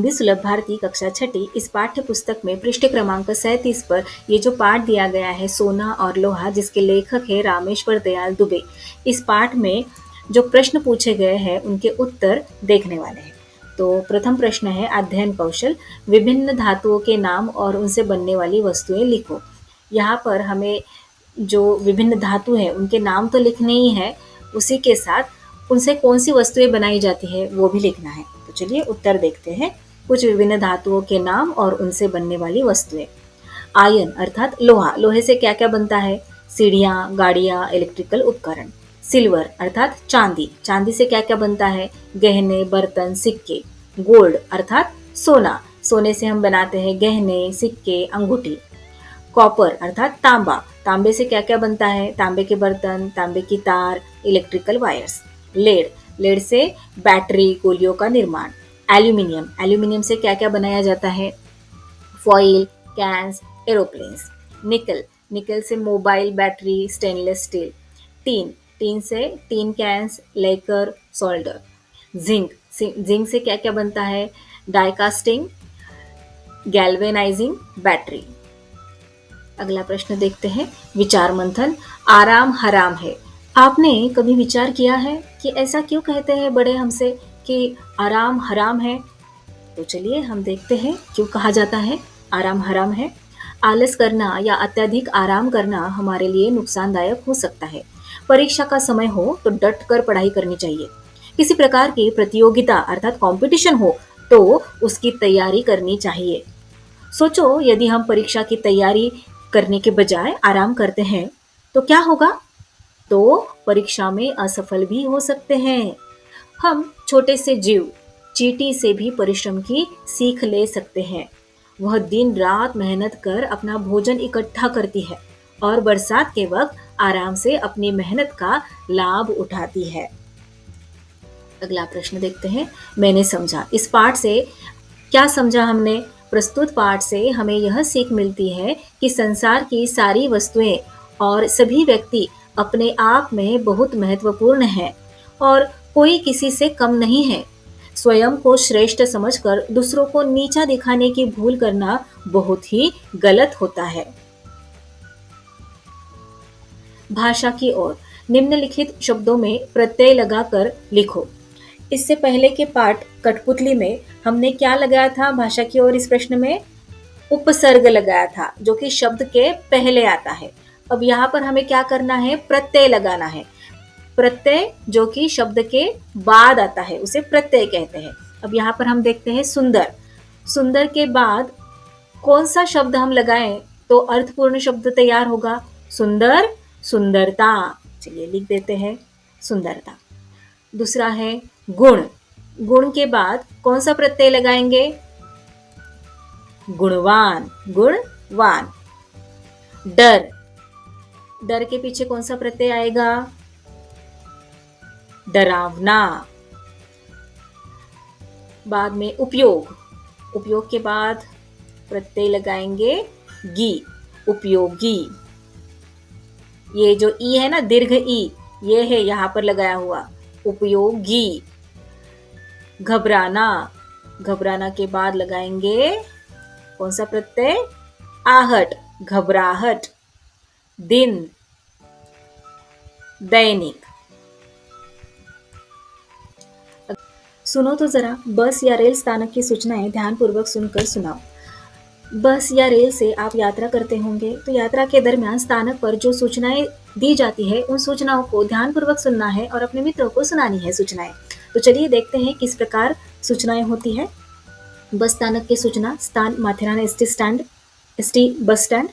हिंदी सुलभ भारती कक्षा छठी इस पाठ्य पुस्तक में पृष्ठ क्रमांक 37 पर ये जो पाठ दिया गया है सोना और लोहा, जिसके लेखक है रामेश्वर दयाल दुबे। इस पाठ में जो प्रश्न पूछे गए हैं उनके उत्तर देखने वाले हैं। तो प्रथम प्रश्न है अध्ययन कौशल, विभिन्न धातुओं के नाम और उनसे बनने वाली वस्तुएं लिखो। यहाँ पर हमें जो विभिन्न धातु है उनके नाम तो लिखने ही है, उसी के साथ उनसे कौन सी वस्तुएं बनाई जाती है वो भी लिखना है। तो चलिए उत्तर देखते हैं। कुछ विभिन्न धातुओं के नाम और उनसे बनने वाली वस्तुएं। आयन अर्थात लोहा, लोहे से क्या क्या बनता है? सीढ़ियाँ, गाड़ियाँ, इलेक्ट्रिकल उपकरण। सिल्वर अर्थात चांदी, चांदी से क्या क्या बनता है? गहने, बर्तन, सिक्के। गोल्ड अर्थात सोना, सोने से हम बनाते हैं गहने, सिक्के, अंगूठी। कॉपर अर्थात तांबा, तांबे से क्या क्या बनता है? तांबे के बर्तन, तांबे की तार, इलेक्ट्रिकल वायर्स। लेड, लेड से बैटरी, गोलियों का निर्माण। एल्यूमिनियम, एल्यूमिनियम से क्या क्या बनाया जाता है? Foil, cans, aeroplanes. निकल, निकल से mobile, battery, stainless steel. Tin, tin से टीन कैन्स, लेकर, सोल्डर। जिंक, जिंक से क्या क्या बनता है? Die casting, galvanising, battery. अगला प्रश्न देखते हैं। विचार मंथन, आराम हराम है। आपने कभी विचार किया है कि ऐसा क्यों कहते हैं बड़े हमसे कि आराम हराम है? तो चलिए हम देखते हैं क्यों कहा जाता है आराम हराम है। आलस करना या अत्यधिक आराम करना हमारे लिए नुकसानदायक हो सकता है। परीक्षा का समय हो तो डट कर पढ़ाई करनी चाहिए। किसी प्रकार की प्रतियोगिता अर्थात कंपटीशन हो तो उसकी तैयारी करनी चाहिए। सोचो यदि हम परीक्षा की तैयारी करने के बजाय आराम करते हैं तो क्या होगा? तो परीक्षा में असफल भी हो सकते हैं। हम छोटे से जीव चींटी से भी परिश्रम की सीख ले सकते हैं। वह दिन रात मेहनत कर अपना भोजन इकट्ठा करती है और बरसात के वक्त आराम से अपनी मेहनत का लाभ उठाती है। अगला प्रश्न देखते हैं। मैंने समझा, इस पाठ से क्या समझा हमने? प्रस्तुत पाठ से हमें यह सीख मिलती है कि संसार की सारी वस्तुएं और सभी व्यक्ति अपने आप में बहुत महत्वपूर्ण हैं और कोई किसी से कम नहीं है। स्वयं को श्रेष्ठ समझकर दूसरों को नीचा दिखाने की भूल करना बहुत ही गलत होता है। भाषा की ओर, निम्नलिखित शब्दों में प्रत्यय लगाकर लिखो। इससे पहले के पाठ कठपुतली में हमने क्या लगाया था? भाषा की ओर इस प्रश्न में उपसर्ग लगाया था जो कि शब्द के पहले आता है। अब यहाँ पर हमें क्या करना है? प्रत्यय लगाना है। प्रत्यय जो कि शब्द के बाद आता है उसे प्रत्यय कहते हैं। अब यहाँ पर हम देखते हैं सुंदर, सुंदर के बाद कौन सा शब्द हम लगाएं तो अर्थपूर्ण शब्द तैयार होगा? सुंदर, सुंदरता। चलिए लिख देते हैं सुंदरता। दूसरा है गुण, गुण के बाद कौन सा प्रत्यय लगाएंगे? गुणवान, गुणवान। डर, डर के पीछे कौन सा प्रत्यय आएगा? डरावना। बाद में उपयोग, उपयोग के बाद प्रत्यय लगाएंगे गी, उपयोगी। ये जो ई है ना, दीर्घ ई, ये है यहाँ पर लगाया हुआ, उपयोगी। घबराना, घबराना के बाद लगाएंगे कौन सा प्रत्यय? आहट, घबराहट। दिन, दैनिक। सुनो तो जरा, बस या रेल स्थानक की सूचनाएं ध्यानपूर्वक सुनकर सुनाओ। बस या रेल से आप यात्रा करते होंगे तो यात्रा के दरमियान स्थानक पर जो सूचनाएं दी जाती है उन सूचनाओं को ध्यानपूर्वक सुनना है और अपने मित्रों को सुनानी है सूचनाएं। तो चलिए देखते हैं किस प्रकार सूचनाएं होती है। बस स्थानक की सूचना, स्थान Matheran ST stand, ST bus stand.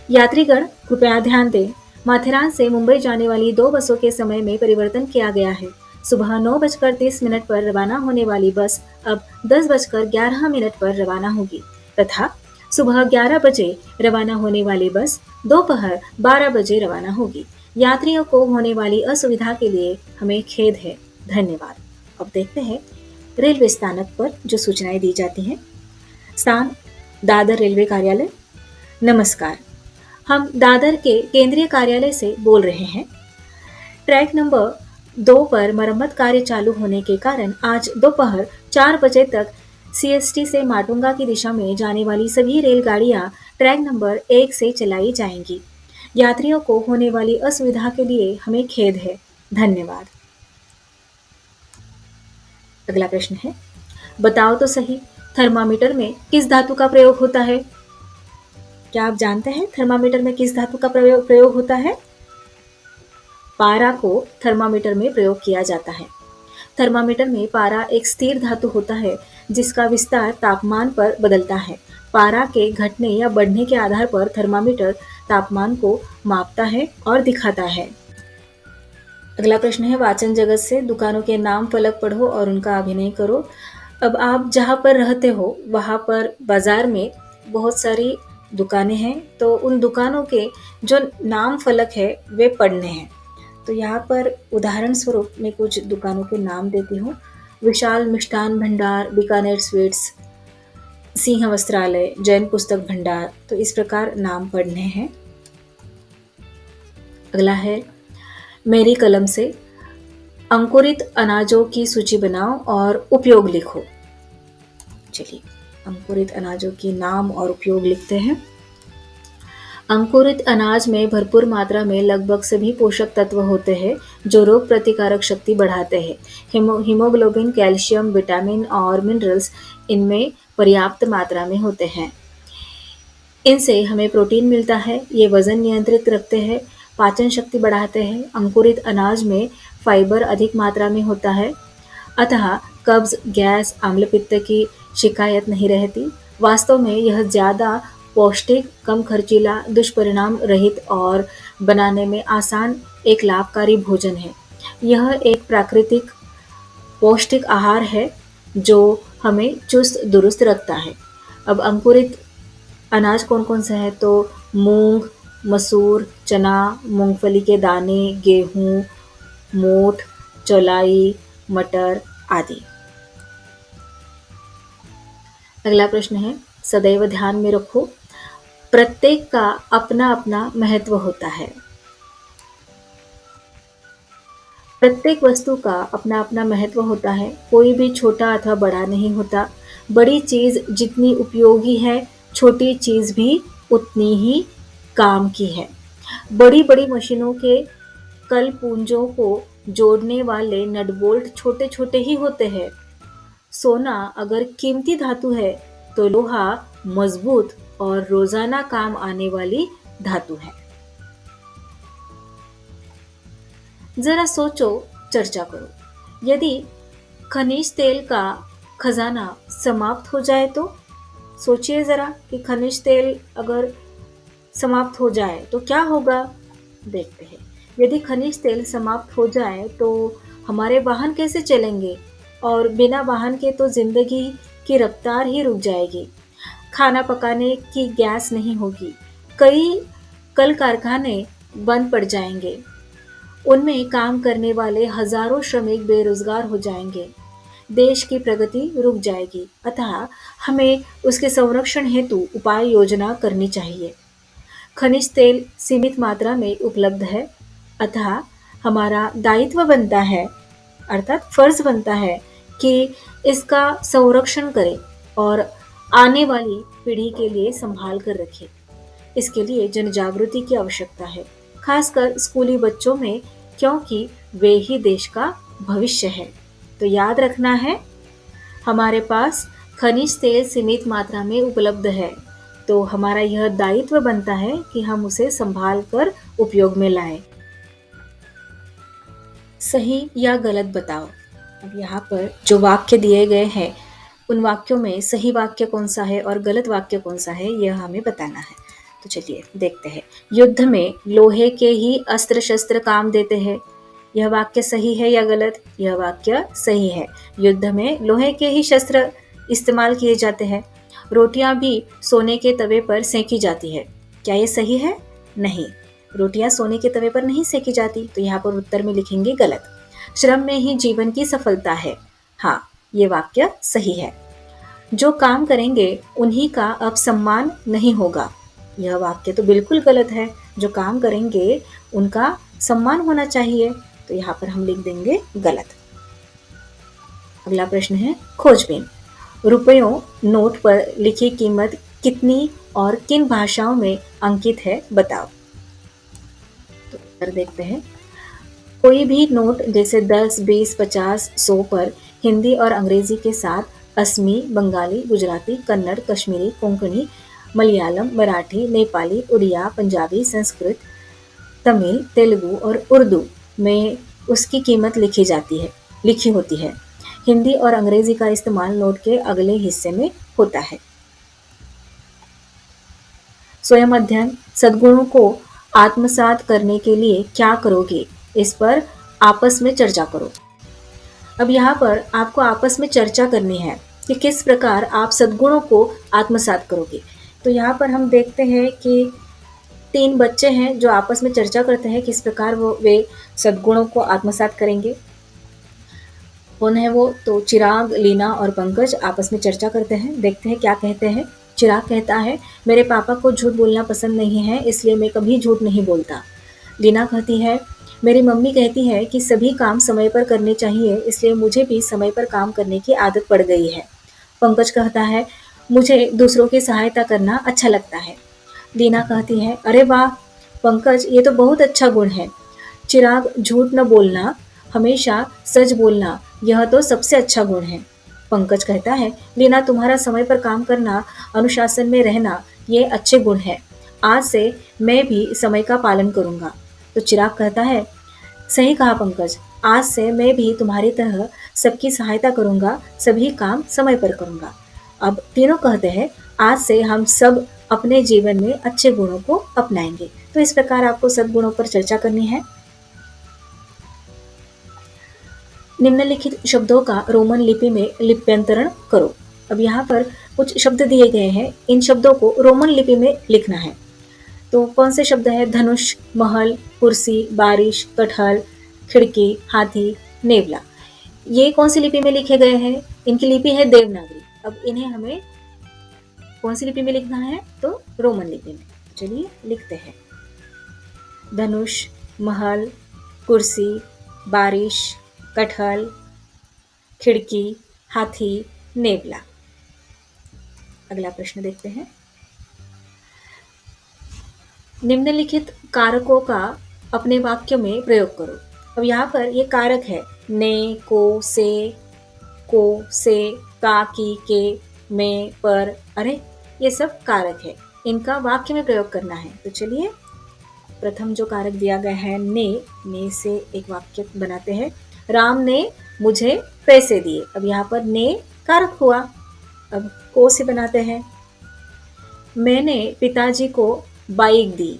यात्रीगण कृपया ध्यान दें, माथेरान से मुंबई जाने वाली 2 बसों के समय में परिवर्तन किया गया है। सुबह 9:30 पर रवाना होने वाली बस अब 10:11 पर रवाना होगी तथा सुबह 11 बजे रवाना होने वाली बस दोपहर 12 बजे रवाना होगी। यात्रियों को होने वाली असुविधा के लिए हमें खेद है। धन्यवाद। अब देखते हैं रेलवे स्थानक पर जो सूचनाएं दी जाती हैं। स्थान दादर रेलवे कार्यालय। नमस्कार, हम दादर के केंद्रीय कार्यालय से बोल रहे हैं। ट्रैक नंबर 2 पर मरम्मत कार्य चालू होने के कारण आज दोपहर 4 बजे तक सीएसटी से माटुंगा की दिशा में जाने वाली सभी रेलगाड़ियां ट्रैक नंबर 1 से चलाई जाएंगी। यात्रियों को होने वाली असुविधा के लिए हमें खेद है। धन्यवाद। अगला प्रश्न है, बताओ तो सही, थर्मामीटर में किस धातु का प्रयोग होता है? क्या आप जानते हैं थर्मामीटर में किस धातु का प्रयोग होता है? पारा को थर्मामीटर में प्रयोग किया जाता है। थर्मामीटर में पारा एक स्थिर धातु होता है जिसका विस्तार तापमान पर बदलता है। पारा के घटने या बढ़ने के आधार पर थर्मामीटर तापमान को मापता है और दिखाता है। अगला प्रश्न है, वाचन जगत से दुकानों के नाम फलक पढ़ो और उनका अभिनय करो। अब आप जहाँ पर रहते हो वहाँ पर बाजार में बहुत सारी दुकानें हैं, तो उन दुकानों के जो नाम फलक है वे पढ़ने हैं। तो यहाँ पर उदाहरण स्वरूप मैं कुछ दुकानों के नाम देती हूँ। विशाल मिष्ठान भंडार, बीकानेर स्वीट्स, सिंह वस्त्रालय, जैन पुस्तक भंडार। तो इस प्रकार नाम पढ़ने हैं। अगला है, मेरी कलम से अंकुरित अनाजों की सूची बनाओ और उपयोग लिखो। चलिए अंकुरित अनाजों की नाम और उपयोग लिखते हैं। अंकुरित अनाज में भरपूर मात्रा में लगभग सभी पोषक तत्व होते हैं जो रोग प्रतिकारक शक्ति बढ़ाते हैं। हीमोग्लोबिन, कैल्शियम, विटामिन और मिनरल्स इनमें पर्याप्त मात्रा में होते हैं। इनसे हमें प्रोटीन मिलता है, ये वजन नियंत्रित रखते हैं, पाचन शक्ति बढ़ाते हैं। अंकुरित अनाज में फाइबर अधिक मात्रा में होता है, अतः कब्ज, गैस, अम्लपित्त की शिकायत नहीं रहती। वास्तव में यह ज़्यादा पौष्टिक, कम खर्चीला, दुष्परिणाम रहित और बनाने में आसान एक लाभकारी भोजन है। यह एक प्राकृतिक पौष्टिक आहार है जो हमें चुस्त दुरुस्त रखता है। अब अंकुरित अनाज कौन कौन से हैं? तो मूंग, मसूर, चना, मूंगफली के दाने, गेहूं, मोठ, चौलाई, मटर आदि। अगला प्रश्न है, सदैव ध्यान में रखो, प्रत्येक का अपना अपना महत्व होता है। प्रत्येक वस्तु का अपना अपना महत्व होता है, कोई भी छोटा अथवा बड़ा नहीं होता। बड़ी चीज जितनी उपयोगी है, छोटी चीज भी उतनी ही काम की है। बड़ी बड़ी मशीनों के कल पुंजों को जोड़ने वाले नट बोल्ट छोटे छोटे ही होते हैं। सोना अगर कीमती धातु है तो लोहा मजबूत और रोजाना काम आने वाली धातु है। जरा सोचो, चर्चा करो। यदि खनिज तेल का खजाना समाप्त हो जाए तो? सोचिए जरा कि खनिज तेल अगर समाप्त हो जाए तो क्या होगा? देखते हैं। यदि खनिज तेल समाप्त हो जाए तो हमारे वाहन कैसे चलेंगे? और बिना वाहन के तो जिंदगी की रफ्तार ही रुक जाएगी। खाना पकाने की गैस नहीं होगी। कई कल कारखाने बंद पड़ जाएंगे। उनमें काम करने वाले हजारों श्रमिक बेरोजगार हो जाएंगे। देश की प्रगति रुक जाएगी। अतः हमें उसके संरक्षण हेतु उपाय योजना करनी चाहिए। खनिज तेल सीमित मात्रा में उपलब्ध है, अतः हमारा दायित्व बनता है, अर्थात फर्ज बनता है कि इसका संरक्षण करें और आने वाली पीढ़ी के लिए संभाल कर रखें। इसके लिए जन जागृति की आवश्यकता है, खासकर स्कूली बच्चों में, क्योंकि वे ही देश का भविष्य है। तो याद रखना है, हमारे पास खनिज तेल सीमित मात्रा में उपलब्ध है, तो हमारा यह दायित्व बनता है कि हम उसे संभाल कर उपयोग में लाएं। सही या गलत बताओ। अब यहाँ पर जो वाक्य दिए गए हैं उन वाक्यों में सही वाक्य कौन सा है और गलत वाक्य कौन सा है, यह हमें बताना है। तो चलिए देखते हैं। युद्ध में लोहे के ही अस्त्र शस्त्र काम देते हैं। यह वाक्य सही है या गलत? यह वाक्य सही है। युद्ध में लोहे के ही शस्त्र इस्तेमाल किए जाते हैं। रोटियां भी सोने के तवे पर सेंकी जाती है। क्या ये सही है? नहीं, रोटियां सोने के तवे पर नहीं सेंकी जाती। तो यहाँ पर उत्तर में लिखेंगे गलत। श्रम में ही जीवन की सफलता है। हाँ, ये वाक्य सही है। जो काम करेंगे उन्हीं का अब सम्मान नहीं होगा। यह वाक्य तो बिल्कुल गलत है। जो काम करेंगे उनका सम्मान होना चाहिए। तो यहाँ पर हम लिख देंगे गलत। अगला प्रश्न है, खोजबीन। रुपयों नोट पर लिखी कीमत कितनी और किन भाषाओं में अंकित है बताओ। तो उत्तर देखते हैं। कोई भी नोट जैसे 10, 20, 50, 100 पर हिंदी और अंग्रेजी के साथ असमी, बंगाली, गुजराती, कन्नड़, कश्मीरी, कोंकणी, मलयालम, मराठी, नेपाली, उड़िया, पंजाबी, संस्कृत, तमिल, तेलुगु और उर्दू में उसकी कीमत लिखी होती है। हिंदी और अंग्रेजी का इस्तेमाल नोट के अगले हिस्से में होता है। स्वयं अध्ययन, सद्गुणों को आत्मसात करने के लिए क्या करोगे, इस पर आपस में चर्चा करो। अब यहाँ पर आपको आपस में चर्चा करनी है कि किस प्रकार आप सद्गुणों को आत्मसात करोगे। तो यहाँ पर हम देखते हैं कि 3 बच्चे हैं जो आपस में चर्चा करते हैं किस प्रकार वे सद्गुणों को आत्मसात करेंगे। कौन है वो? तो चिराग, लीना और पंकज आपस में चर्चा करते हैं। देखते हैं क्या कहते हैं। चिराग कहता है, मेरे पापा को झूठ बोलना पसंद नहीं है, इसलिए मैं कभी झूठ नहीं बोलता। लीना कहती है, मेरी मम्मी कहती है कि सभी काम समय पर करने चाहिए, इसलिए मुझे भी समय पर काम करने की आदत पड़ गई है। पंकज कहता है, मुझे दूसरों की सहायता करना अच्छा लगता है। लीना कहती है, अरे वाह पंकज, ये तो बहुत अच्छा गुण है। चिराग, झूठ न बोलना, हमेशा सच बोलना, यह तो सबसे अच्छा गुण है। पंकज कहता है, लीना तुम्हारा समय पर काम करना, अनुशासन में रहना, ये अच्छे गुण है। आज से मैं भी समय का पालन करूंगा। तो चिराग कहता है, सही कहा पंकज, आज से मैं भी तुम्हारी तरह सबकी सहायता करूंगा, सभी काम समय पर करूंगा। अब तीनों कहते हैं, आज से हम सब अपने जीवन में अच्छे गुणों को अपनाएंगे। तो इस प्रकार आपको सद्गुणों पर चर्चा करनी है। निम्नलिखित शब्दों का रोमन लिपि में लिप्यंतरण करो। अब यहाँ पर कुछ शब्द दिए गए हैं, इन शब्दों को रोमन लिपि में लिखना है। तो कौन से शब्द है? धनुष, महल, कुर्सी, बारिश, कटहल, खिड़की, हाथी, नेवला। ये कौन सी लिपि में लिखे गए हैं? इनकी लिपि है देवनागरी। अब इन्हें हमें कौन सी लिपि में लिखना है? तो रोमन लिपि में। चलिए लिखते हैं। धनुष, महल, कुर्सी, बारिश, कटहल, खिड़की, हाथी, नेवला। अगला प्रश्न देखते हैं। निम्नलिखित कारकों का अपने वाक्य में प्रयोग करो। अब यहाँ पर ये कारक है, ने, को, से, का, की, के, में, पर, अरे, ये सब कारक है। इनका वाक्य में प्रयोग करना है। तो चलिए प्रथम जो कारक दिया गया है ने से एक वाक्य बनाते हैं। राम ने मुझे पैसे दिए। अब यहाँ पर ने कारक हुआ। अब को से बनाते हैं। मैंने पिताजी को बाइक दी।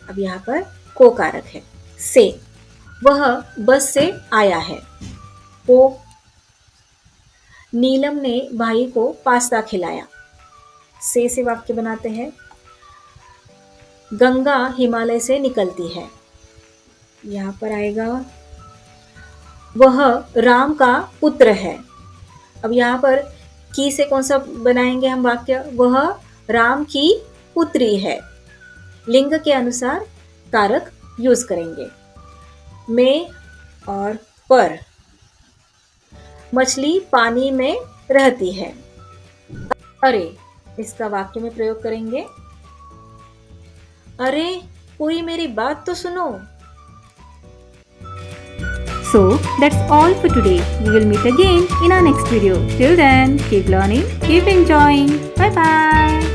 अब यहाँ पर को कारक है। से, वह बस से आया है। को, नीलम ने भाई को पास्ता खिलाया। से वाक्य बनाते हैं। गंगा हिमालय से निकलती है। यहाँ पर आएगा, वह राम का पुत्र है। अब यहाँ पर की से कौन सा बनाएंगे हम वाक्य? वह राम की पुत्री है। लिंग के अनुसार कारक यूज करेंगे। में और पर, मछली पानी में रहती है। अरे, इसका वाक्य में प्रयोग करेंगे। अरे, कोई मेरी बात तो सुनो। So that's all for today. We will meet again in our next video. Till then, keep learning, keep enjoying. Bye bye.